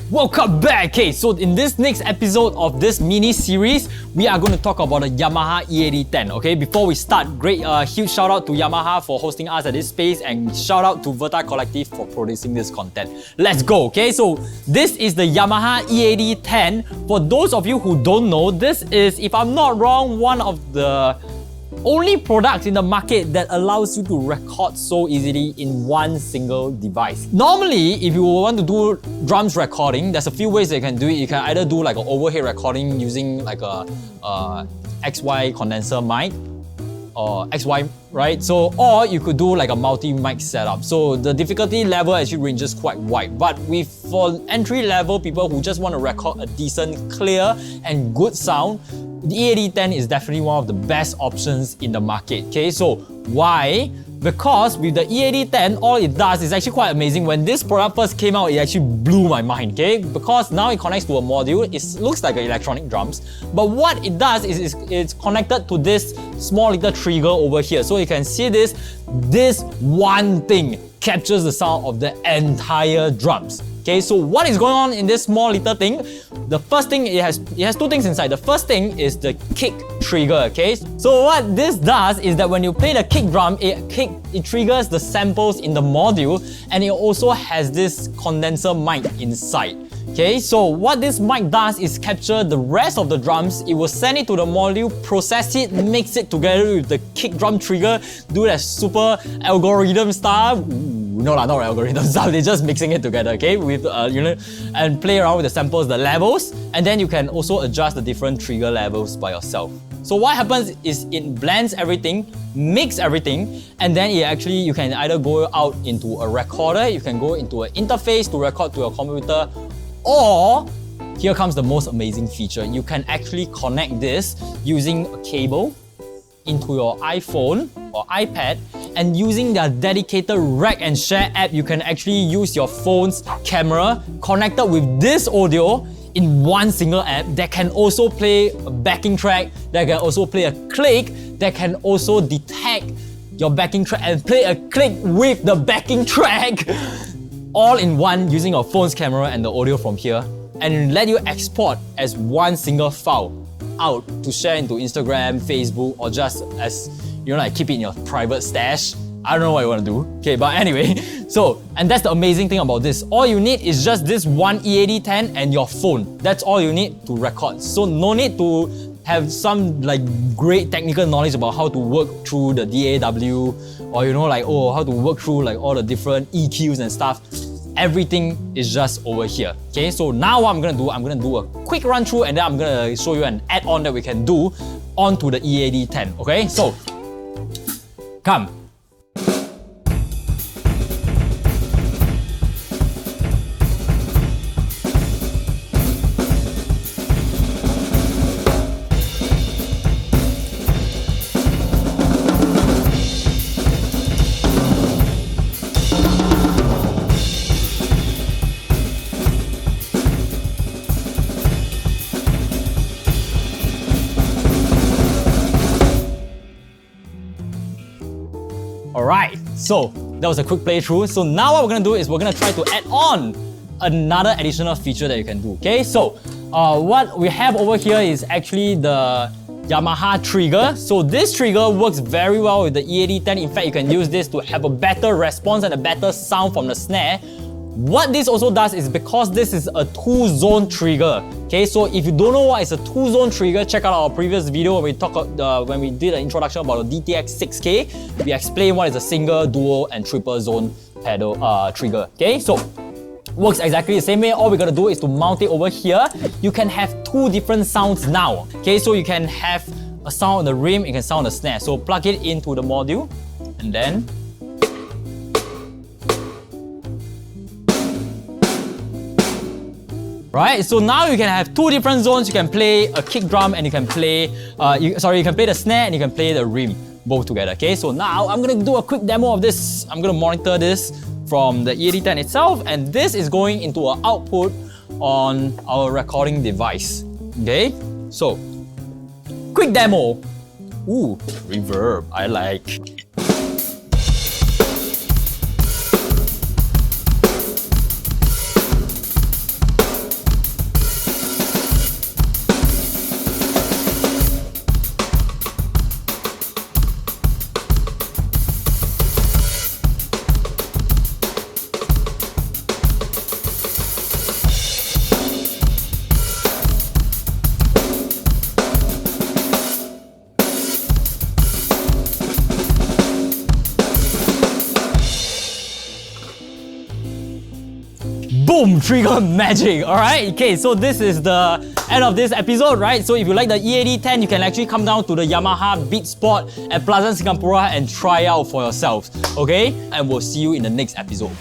Welcome back! Okay, so in this next episode of this mini series, we are going to talk about the Yamaha EAD10. Okay, before we start, huge shout out to Yamaha for hosting us at this space, and shout out to Verta Collective for producing this content. Let's go! Okay, so this is the Yamaha EAD10. For those of you who don't know, this is, if I'm not wrong, one of the only products in the market that allows you to record so easily in one single device. Normally, if you want to do drums recording, there's a few ways that you can do it. You can either do like an overhead recording using like a XY condenser mic or XY, right? So, or you could do like a multi-mic setup. So the difficulty level actually ranges quite wide. But for entry-level people who just want to record a decent, clear and good sound, the EAD10 is definitely one of the best options in the market. Okay, so why? Because with the EAD10, all it does is actually quite amazing. When this product first came out, it actually blew my mind, okay? Because now it connects to a module. It looks like an electronic drums, but what it does is it's connected to this small little trigger over here. So you can see this one thing captures the sound of the entire drums. Okay, so what is going on in this small little thing? The first thing, it has two things inside. The first thing is the kick trigger, okay? So what this does is that when you play the kick drum, it triggers the samples in the module, and it also has this condenser mic inside. Okay, so what this mic does is capture the rest of the drums. It will send it to the module, process it, mix it together with the kick drum trigger, do that super algorithm stuff. No, not algorithm stuff. They're just mixing it together, okay, with and play around with the samples, the levels, and then you can also adjust the different trigger levels by yourself. So what happens is it blends everything, mix everything, and then you can either go out into a recorder, you can go into an interface to record to your computer, or here comes the most amazing feature. You can actually connect this using a cable into your iPhone or iPad, and using their dedicated Rack and Share app, you can actually use your phone's camera connected with this audio in one single app that can also play a backing track, that can also play a click, that can also detect your backing track and play a click with the backing track, all in one using your phone's camera and the audio from here, and let you export as one single file out to share into Instagram, Facebook, or just as, like keep it in your private stash. I don't know what you want to do. Okay, but anyway, and that's the amazing thing about this. All you need is just this one EAD10 and your phone. That's all you need to record. So no need to have some like great technical knowledge about how to work through the DAW, or how to work through like all the different EQs and stuff. Everything is just over here. Okay, so now what I'm gonna do a quick run through, and then I'm gonna show you an add-on that we can do onto the EAD10. Okay, so come. Alright, so that was a quick playthrough. So now what we're gonna do is we're gonna try to add on another additional feature that you can do. Okay, so what we have over here is actually the Yamaha Trigger. So this trigger works very well with the EAD10. In fact, you can use this to have a better response and a better sound from the snare. What this also does is, because this is a 2-zone trigger, okay, so if you don't know what is a 2-zone trigger, check out our previous video when we did an introduction about the DTX 6K. We explained what is a single, dual, and triple zone pedal trigger. Okay, so works exactly the same way. All we gotta do is to mount it over here. You can have two different sounds now. Okay, so you can have a sound on the rim, you can sound on the snare. So plug it into the module, and then right, so now you can have two different zones. You can play a kick drum and you can play, you can play the snare and you can play the rim both together. Okay, so now I'm gonna do a quick demo of this. I'm gonna monitor this from the EAD10 itself, and this is going into an output on our recording device. Okay, so quick demo. Ooh, reverb, I like. boom, trigger magic, alright? Okay, so this is the end of this episode, right? So if you like the EAD10, you can actually come down to the Yamaha Beat Sport at Plaza Singapura and try out for yourselves, okay? And we'll see you in the next episode.